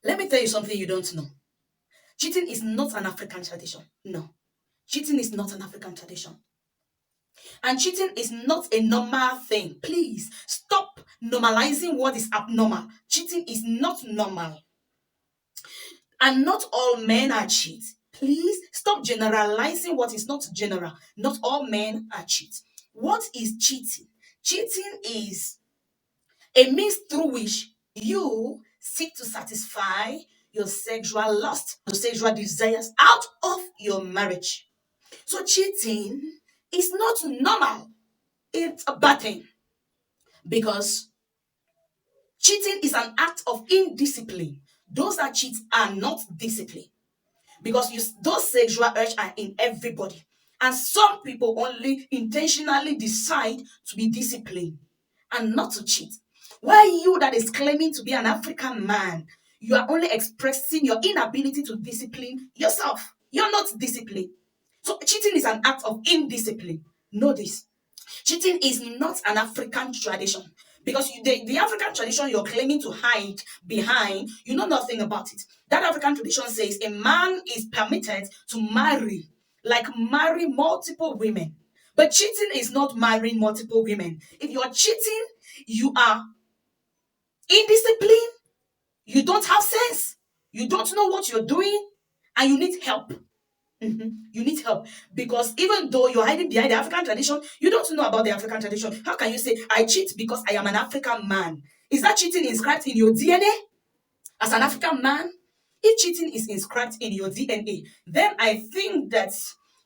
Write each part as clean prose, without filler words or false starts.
Let me tell you something you don't know. Cheating is not an African tradition. No. Cheating is not an African tradition. And cheating is not a normal thing. Please stop normalizing what is abnormal. Cheating is not normal. And not all men are cheat. Please stop generalizing what is not general. Not all men are cheat. What is cheating? Cheating is a means through which you seek to satisfy your sexual lust, your sexual desires out of your marriage. So cheating is not normal. It's a bad thing because cheating is an act of indiscipline. Those that cheat are not disciplined because those sexual urge are in everybody. And some people only intentionally decide to be disciplined and not to cheat. While you that is claiming to be an African man, you are only expressing your inability to discipline yourself. You're not disciplined. So cheating is an act of indiscipline. Know this. Cheating is not an African tradition because the African tradition you're claiming to hide behind, you know nothing about it. That African tradition says a man is permitted to marry multiple women. But cheating is not marrying multiple women. If you're cheating, you are indisciplined, you don't have sense, you don't know what you're doing, and you need help. You need help because even though you're hiding behind the African tradition, you don't know about the African tradition. How can you say, I cheat because I am an African man? Is that cheating inscribed in your DNA as an African man? If cheating is inscribed in your DNA, then I think that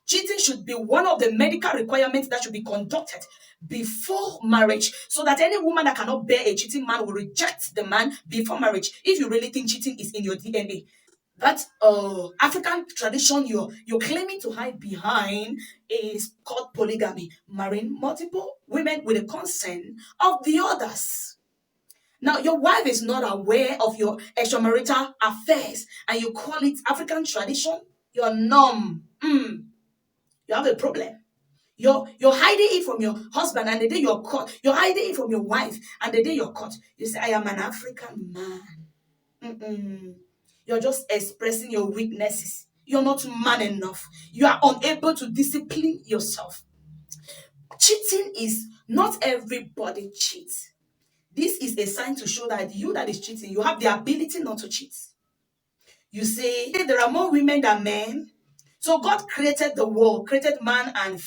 cheating should be one of the medical requirements that should be conducted before marriage so that any woman that cannot bear a cheating man will reject the man before marriage if you really think cheating is in your DNA. That African tradition you're claiming to hide behind is called polygamy, marrying multiple women with the consent of the others. Now, your wife is not aware of your extramarital affairs, and you call it African tradition. You're numb. You have a problem. You're hiding it from your husband, and the day you're caught, you're hiding it from your wife, and the day you're caught, you say, "I am an African man." You're just expressing your weaknesses. You're not man enough. You are unable to discipline yourself. Cheating is not everybody cheats. This is a sign to show that you that is cheating, you have the ability not to cheat. You say there are more women than men. So God created the world, created man and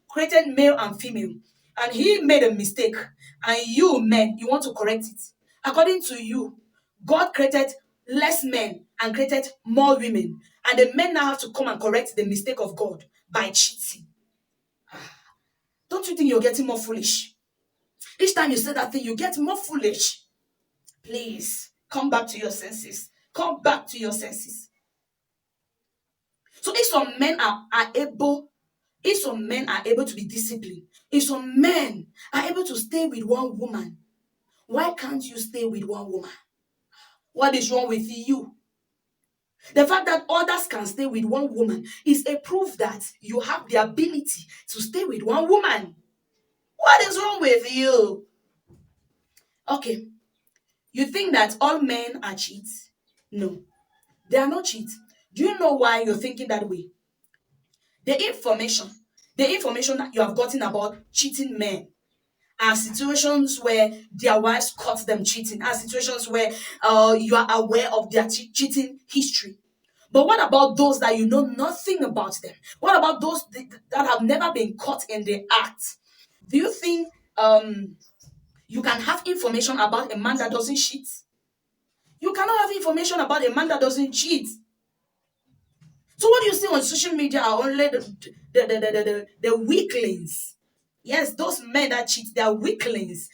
created male and female. And he made a mistake. And you men, you want to correct it. According to you, God created less men and created more women. And the men now have to come and correct the mistake of God by cheating. Don't you think you're getting more foolish? Each time you say that thing, you get more foolish. Please, come back to your senses. Come back to your senses. So if some men are able to be disciplined, if some men are able to stay with one woman, why can't you stay with one woman? What is wrong with you? The fact that others can stay with one woman is a proof that you have the ability to stay with one woman. What is wrong with you? Okay, you think that all men are cheats? No, they are not cheats. Do you know why you're thinking that way? The information that you have gotten about cheating men are situations where their wives caught them cheating, are situations where you are aware of their cheating history. But what about those that you know nothing about them? What about those that have never been caught in the act? Do you think you can have information about a man that doesn't cheat? You cannot have information about a man that doesn't cheat. So what you see on social media are only the weaklings. Yes, those men that cheat, they are weaklings.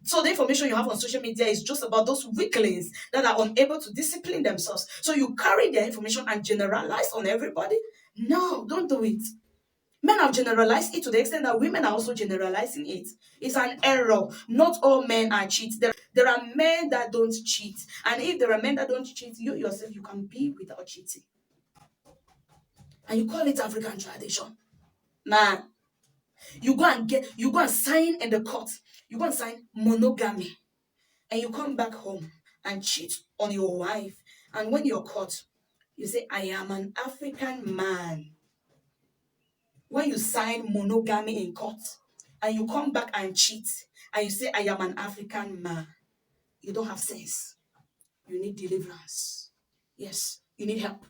So the information you have on social media is just about those weaklings that are unable to discipline themselves. So you carry their information and generalize on everybody? No, don't do it. Men have generalized it to the extent that women are also generalizing it. It's an error. Not all men are cheats. There are men that don't cheat. And if there are men that don't cheat, you yourself, you can be without cheating. And you call it African tradition. Man, you go and sign in the court. You go and sign monogamy. And you come back home and cheat on your wife And when you're caught, you say, I am an African man. When you sign monogamy in court and you come back and cheat and you say, I am an African man, you don't have sense. You need deliverance. Yes, you need help.